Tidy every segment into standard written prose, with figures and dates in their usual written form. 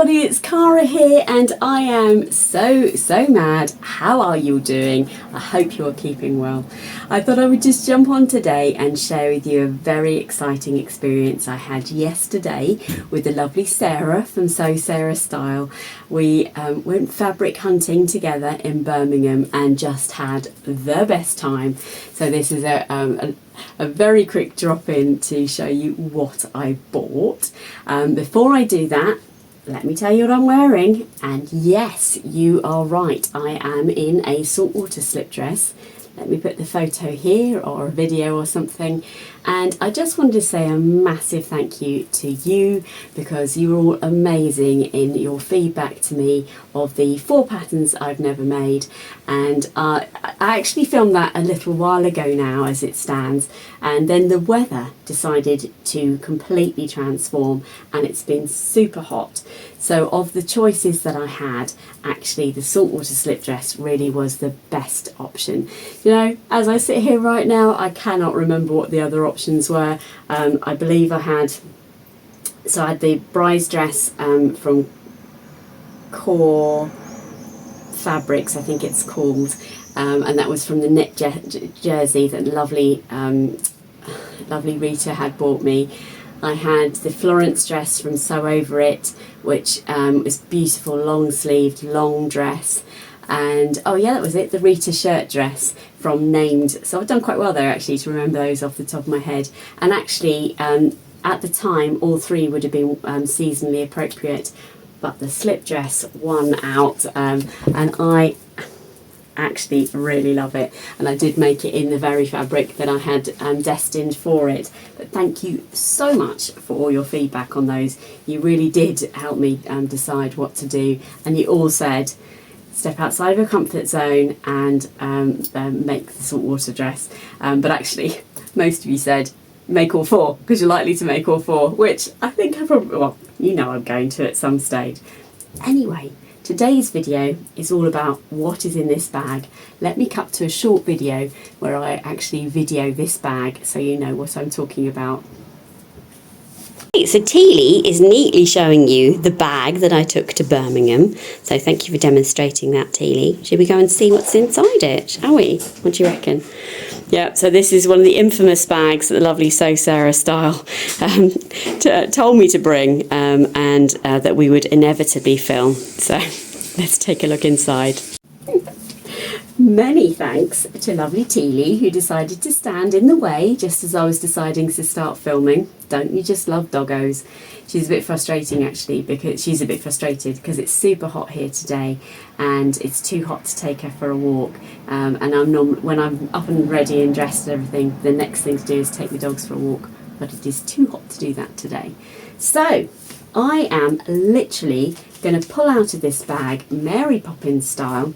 everybody, it's Cara here and I am so mad. How are you doing? I hope you're keeping well. I thought I would just jump on today and share with you a very exciting experience I had yesterday with the lovely Sarah from Sew Sarah Style. We went fabric hunting together in Birmingham and just had the best time. So this is a very quick drop in to show you what I bought. Before I do that, let me tell you what I'm wearing. And yes, you are right, I am in a saltwater slip dress. Let me put the photo here or a video or something. And I just wanted to say a massive thank you to you because you were all amazing in your feedback to me of the 4 patterns I've never made. And I actually filmed that a little while ago now as it stands. And then the weather decided to completely transform and it's been super hot. So of the choices that I had, actually the saltwater slip dress really was the best option. You know, as I sit here right now, I cannot remember what the other options were. I believe I had the bride's dress from Core Fabrics, I think it's called, and that was from the knit jersey that lovely Rita had bought me. I had the Florence dress from Sew Over It, which was beautiful, long sleeved, long dress. And oh yeah, that was it, the Rita shirt dress from Named. So I've done quite well there actually to remember those off the top of my head. And actually at the time all 3 would have been seasonally appropriate, but the slip dress won out, and I actually really love it, and I did make it in the very fabric that I had destined for it. But thank you so much for all your feedback on those. You really did help me decide what to do, and you all said step outside of your comfort zone and make the saltwater dress, but actually most of you said make all 4 because you're likely to make all 4, which I think I probably, well, you know I'm going to at some stage. Anyway, today's video is all about what is in this bag. Let me cut to a short video where I actually video this bag so you know what I'm talking about. So Teely is neatly showing you the bag that I took to Birmingham. So thank you for demonstrating that, Teely. Should we go and see what's inside it, shall we? What do you reckon? Yeah, so this is one of the infamous bags that the lovely Sew Sarah Style told me to bring and that we would inevitably film. So let's take a look inside. Many thanks to lovely Teely who decided to stand in the way just as I was deciding to start filming. Don't you just love doggos? She's a bit frustrating actually because she's a bit frustrated because it's super hot here today and it's too hot to take her for a walk. And when I'm up and ready and dressed and everything, the next thing to do is take the dogs for a walk. But it is too hot to do that today. So I am literally going to pull out of this bag Mary Poppins style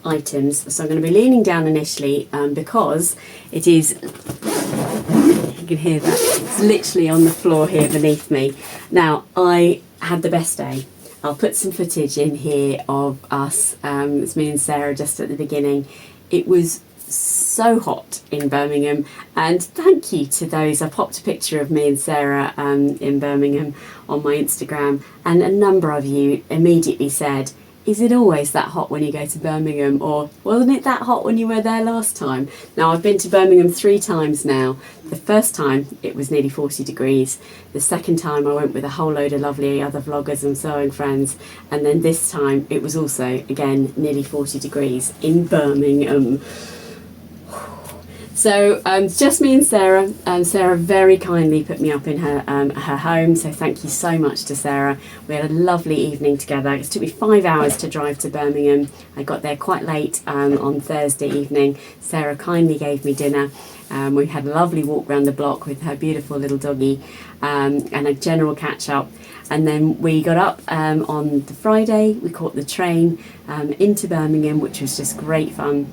items. So I'm going to be leaning down initially because it is, you can hear that, it's literally on the floor here beneath me. Now I had the best day. I'll put some footage in here of us, it's me and Sarah just at the beginning. It was so hot in Birmingham, and thank you to those. I popped a picture of me and Sarah in Birmingham on my Instagram, and a number of you immediately said, is it always that hot when you go to Birmingham? Or wasn't it that hot when you were there last time? Now I've been to Birmingham 3 times now. The first time it was nearly 40 degrees. The second time I went with a whole load of lovely other vloggers and sewing friends. And then this time it was also, again, nearly 40 degrees in Birmingham. So it's just me and Sarah. Sarah very kindly put me up in her home, so thank you so much to Sarah. We had a lovely evening together. It took me 5 hours to drive to Birmingham. I got there quite late on Thursday evening. Sarah kindly gave me dinner. We had a lovely walk around the block with her beautiful little doggy and a general catch up. And then we got up on the Friday. We caught the train into Birmingham, which was just great fun.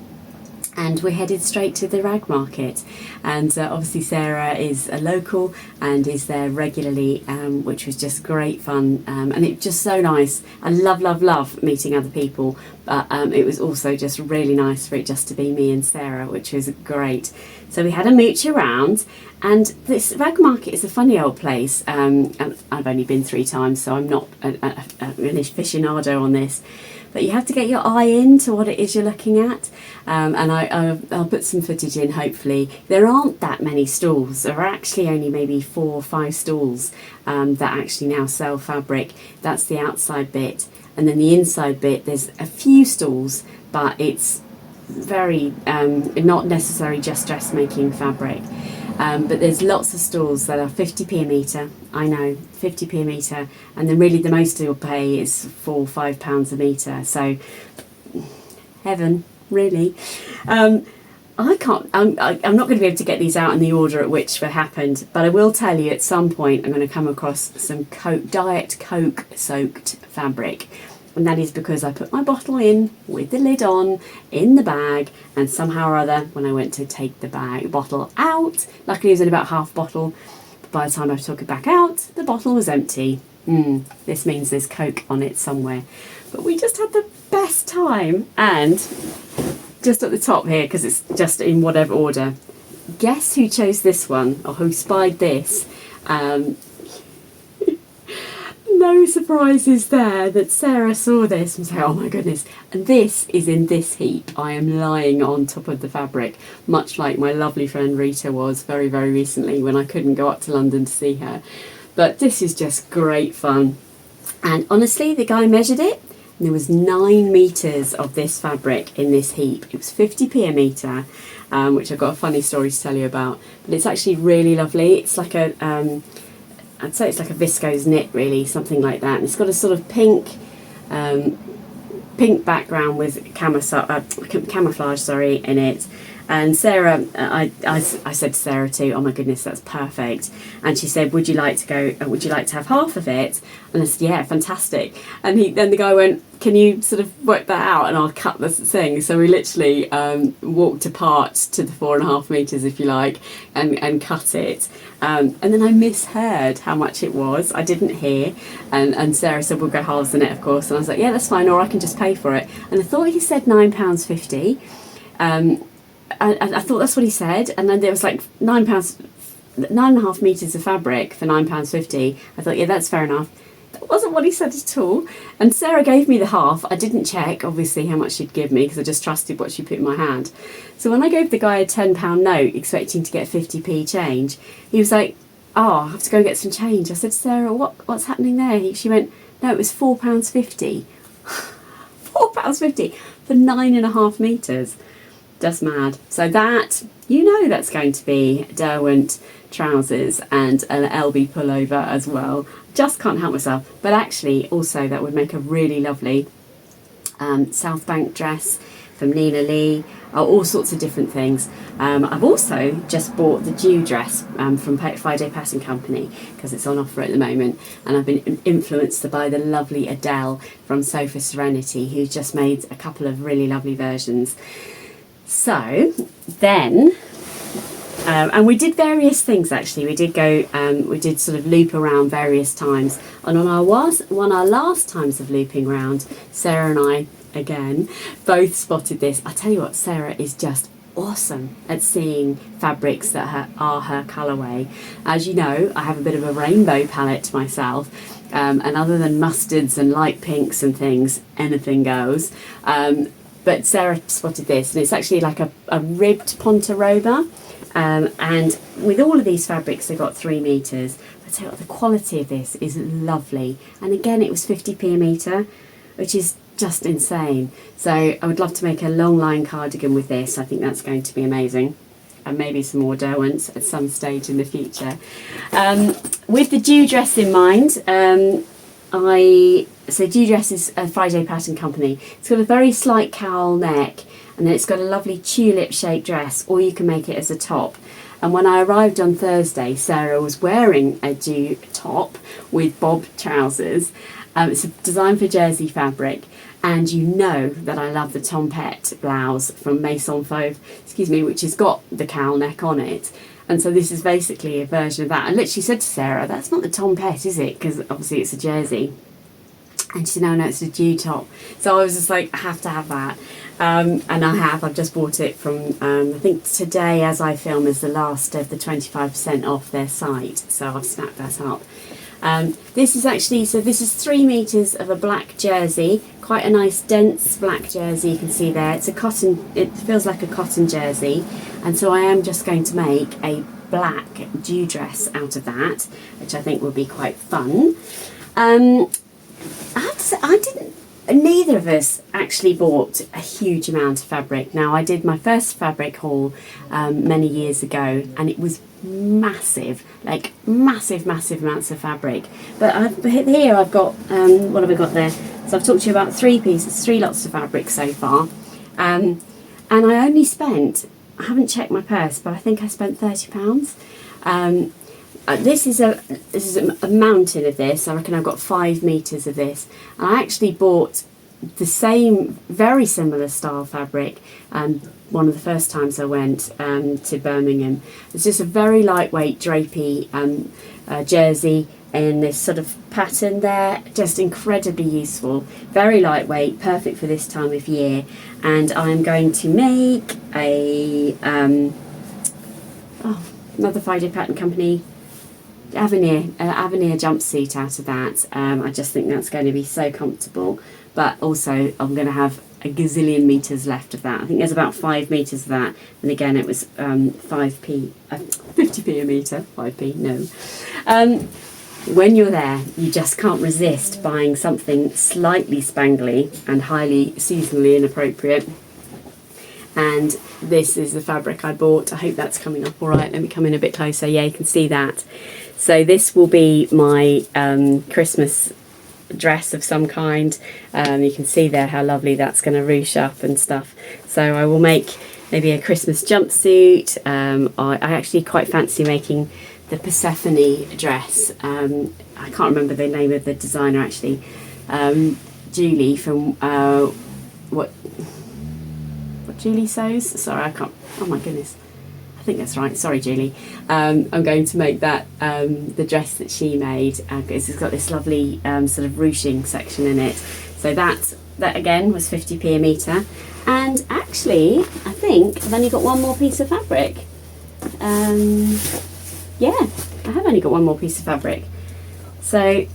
and we're headed straight to the rag market. And obviously Sarah is a local and is there regularly, which was just great fun, and it was just so nice. I love meeting other people, but it was also just really nice for it just to be me and Sarah, which was great. So we had a mooch around, and this rag market is a funny old place. And I've only been 3 times, so I'm not an aficionado on this. But you have to get your eye into what it is you're looking at, and I'll put some footage in hopefully. There aren't that many stalls. There are actually only maybe 4 or 5 stalls that actually now sell fabric. That's the outside bit, and then the inside bit there's a few stalls, but it's very not necessarily just dressmaking fabric. But there's lots of stalls that are 50p a metre, I know, 50p a metre, and then really the most you'll pay is £4 or £5 a metre, so heaven, really. I'm not going to be able to get these out in the order at which they happened, but I will tell you at some point I'm going to come across some Diet Coke soaked fabric. And that is because I put my bottle in with the lid on in the bag, and somehow or other when I went to take the bottle out, luckily it was in about half bottle, but by the time I took it back out the bottle was empty. This means there's Coke on it somewhere. But we just had the best time. And just at the top here, because it's just in whatever order, guess who chose this one, or who spied this? No surprises there that Sarah saw this and said, oh my goodness, and this is in this heap. I am lying on top of the fabric, much like my lovely friend Rita was very recently when I couldn't go up to London to see her. But this is just great fun, and honestly the guy measured it and there was 9 metres of this fabric in this heap. It was 50p a metre, which I've got a funny story to tell you about, but it's actually really lovely. It's like a I'd say it's like a viscose knit, really, something like that. And it's got a sort of pink background with camouflage, in it. And Sarah, I said to Sarah too, oh my goodness, that's perfect. And she said, would you like to have half of it? And I said, yeah, fantastic. And then the guy went, can you sort of work that out and I'll cut this thing? So we literally walked apart to the 4.5 metres, if you like, and cut it. And then I misheard how much it was. I didn't hear. And Sarah said, we'll go halves in it, of course. And I was like, yeah, that's fine, or I can just pay for it. And I thought he said £9.50. I thought that's what he said. And then there was like £9, 9.5 metres of fabric for £9.50. I thought, yeah, that's fair enough. That wasn't what he said at all. And Sarah gave me the half. I didn't check, obviously, how much she'd give me because I just trusted what she put in my hand. So when I gave the guy a £10 note expecting to get 50p change, he was like, oh, I have to go get some change. I said, Sarah, what's happening there? She went, no, it was £4.50. £4.50 for 9.5 metres. Just mad. So that, that's going to be Derwent trousers and an LB pullover as well. Just can't help myself. But actually also that would make a really lovely South Bank dress from Nina Lee, all sorts of different things. I've also just bought the Dew dress from Friday Pattern Company because it's on offer at the moment, and I've been influenced by the lovely Adele from Sofa Serenity, who's just made a couple of really lovely versions. So then, and we did various things actually. We did sort of loop around various times, and on our last times of looping around, Sarah and I again both spotted this. I tell you what, Sarah is just awesome at seeing fabrics that are her colourway. As you know, I have a bit of a rainbow palette myself, and other than mustards and light pinks and things, anything goes. But Sarah spotted this, and it's actually like a ribbed ponteroba, and with all of these fabrics they've got 3 metres. I tell you what, the quality of this is lovely, and again it was 50p a metre, which is just insane. So I would love to make a long line cardigan with this. I think that's going to be amazing, and maybe some more Derwents at some stage in the future. With the Dew dress in mind, so Dew dress is a Friday Pattern Company. It's got a very slight cowl neck, and then it's got a lovely tulip shaped dress, or you can make it as a top. And when I arrived on Thursday, Sarah was wearing a Dew top with bob trousers. It's designed for jersey fabric, And you know that I love the Tompette blouse from Maison Fauve, which has got the cowl neck on it. And so this is basically a version of that. I literally said to Sarah, that's not the Tompette, is it? Because obviously it's a jersey. And she said, no, it's a dew top. So I was just like, I have to have that. And I've just bought it from, I think today as I film is the last of the 25% off their site. So I've snapped that up. This is actually, so this is 3 meters of a black jersey, quite a nice dense black jersey. You can see there, it's a cotton, it feels like a cotton jersey. And so I am just going to make a black dew dress out of that, which I think will be quite fun. I have to say, neither of us actually bought a huge amount of fabric. Now, I did my first fabric haul many years ago, and it was massive, like massive amounts of fabric. But here I've got, what have I got there? So I've talked to you about 3 lots of fabric so far. And I only spent, I haven't checked my purse, but I think I spent £30. This is a mountain of this. I reckon I've got 5 meters of this. And I actually bought the same, very similar style fabric one of the first times I went to Birmingham. It's just a very lightweight drapey jersey in this sort of pattern there, just incredibly useful, very lightweight, perfect for this time of year. And I'm going to make a another Friday Pattern Company Avenir jumpsuit out of that. I just think that's going to be so comfortable, but also I'm going to have a gazillion meters left of that. I think there's about 5 meters of that, and again it was 50p a meter. 5p, no. When you're there, you just can't resist buying something slightly spangly and highly seasonally inappropriate. And this is the fabric I bought. I hope that's coming up all right. Let me come in a bit closer. Yeah, you can see that. So this will be my Christmas dress of some kind. You can see there how lovely that's going to ruche up and stuff. So I will make maybe a Christmas jumpsuit. I actually quite fancy making the Persephone dress. I can't remember the name of the designer actually. Julie from what Julie sews. Sorry, I can't. Oh my goodness. I think that's right. Sorry, Julie. I'm going to make that the dress that she made because it's got this lovely sort of ruching section in it. So that again was 50p a metre. And actually, I think I've only got one more piece of fabric. Yeah, I have only got one more piece of fabric. So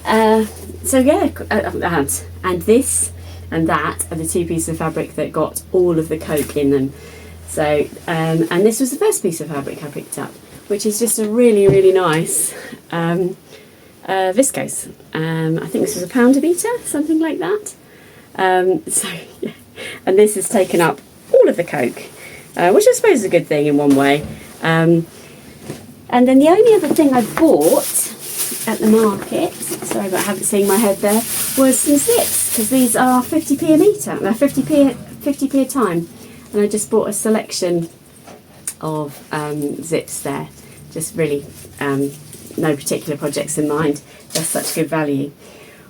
yeah, and this and that are the 2 pieces of fabric that got all of the coke in them. So, and this was the first piece of fabric I picked up, which is just a really nice viscose. I think this was £1 a metre, something like that. So, yeah. And this has taken up all of the coke, which I suppose is a good thing in one way. And then the only other thing I bought at the market, sorry about having seen my head there, was some zips, because these are 50p a metre, 50p a time. And I just bought a selection of zips there, just really no particular projects in mind, just such good value.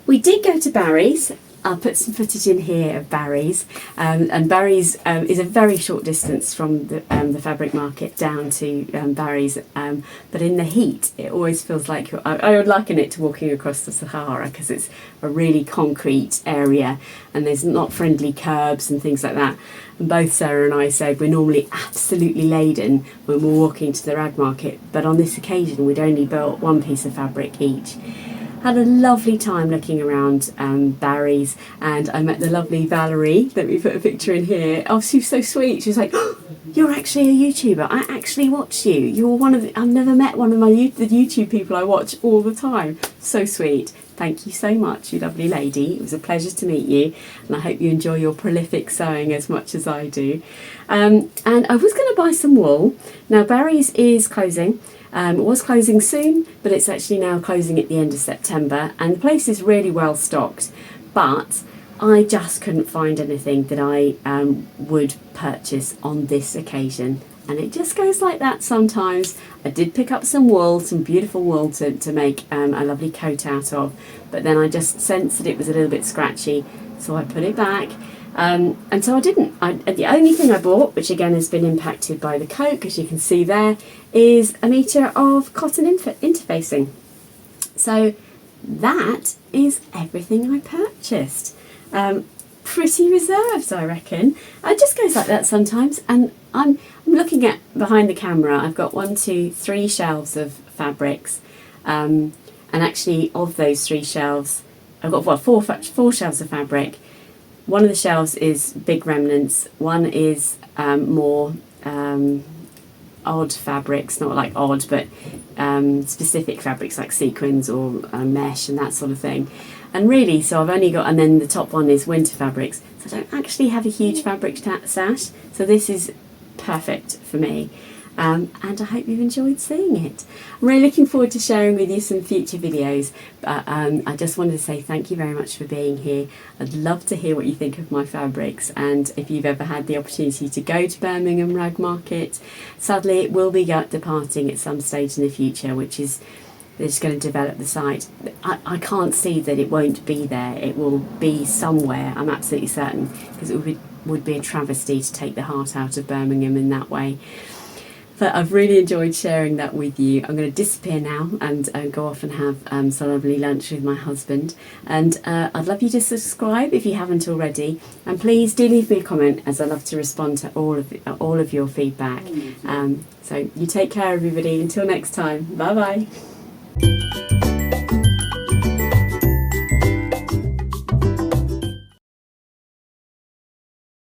We did go to Barry's. I'll put some footage in here of Barry's, and Barry's is a very short distance from the fabric market down to Barry's, but in the heat it always feels like I would liken it to walking across the Sahara, because it's a really concrete area and there's not friendly curbs and things like that. And both Sarah and I said we're normally absolutely laden when we're walking to the rag market, but on this occasion we'd only bought 1 piece of fabric each. Had a lovely time looking around Barry's, and I met the lovely Valerie that we put a picture in here. Oh, she was so sweet. She was like, oh, you're actually a YouTuber. I actually watch you. You're one of I've never met one of the YouTube people I watch all the time. So sweet. Thank you so much, you lovely lady. It was a pleasure to meet you, and I hope you enjoy your prolific sewing as much as I do. And I was going to buy some wool. Now Barry's is closing. It was closing soon, but it's actually now closing at the end of September, and the place is really well stocked, but I just couldn't find anything that I would purchase on this occasion, and it just goes like that sometimes. I did pick up some wool, some beautiful wool to make a lovely coat out of, but then I just sensed that it was a little bit scratchy, so I put it back. And so I didn't. The only thing I bought, which again has been impacted by the Coke, as you can see there, is a metre of cotton interfacing. So that is everything I purchased. Pretty reserved, I reckon. It just goes like that sometimes. And I'm looking at behind the camera. I've got 1, 2, 3 shelves of fabrics, and actually of those 3 shelves, I've got four shelves of fabric. One of the shelves is big remnants. One is more odd fabrics, not like odd, but specific fabrics like sequins or mesh and that sort of thing. And really, so I've only got, and then the top one is winter fabrics. So I don't actually have a huge fabric stash. So this is perfect for me. And I hope you've enjoyed seeing it. I'm really looking forward to sharing with you some future videos. But I just wanted to say thank you very much for being here. I'd love to hear what you think of my fabrics, and if you've ever had the opportunity to go to Birmingham Rag Market. Sadly, it will be departing at some stage in the future, which is they're just going to develop the site. I can't see that it won't be there. It will be somewhere, I'm absolutely certain, because it would be a travesty to take the heart out of Birmingham in that way. But I've really enjoyed sharing that with you. I'm going to disappear now and go off and have some lovely lunch with my husband. And I'd love you to subscribe if you haven't already. And please do leave me a comment, as I love to respond to all of your feedback. So you take care, everybody. Until next time. Bye-bye.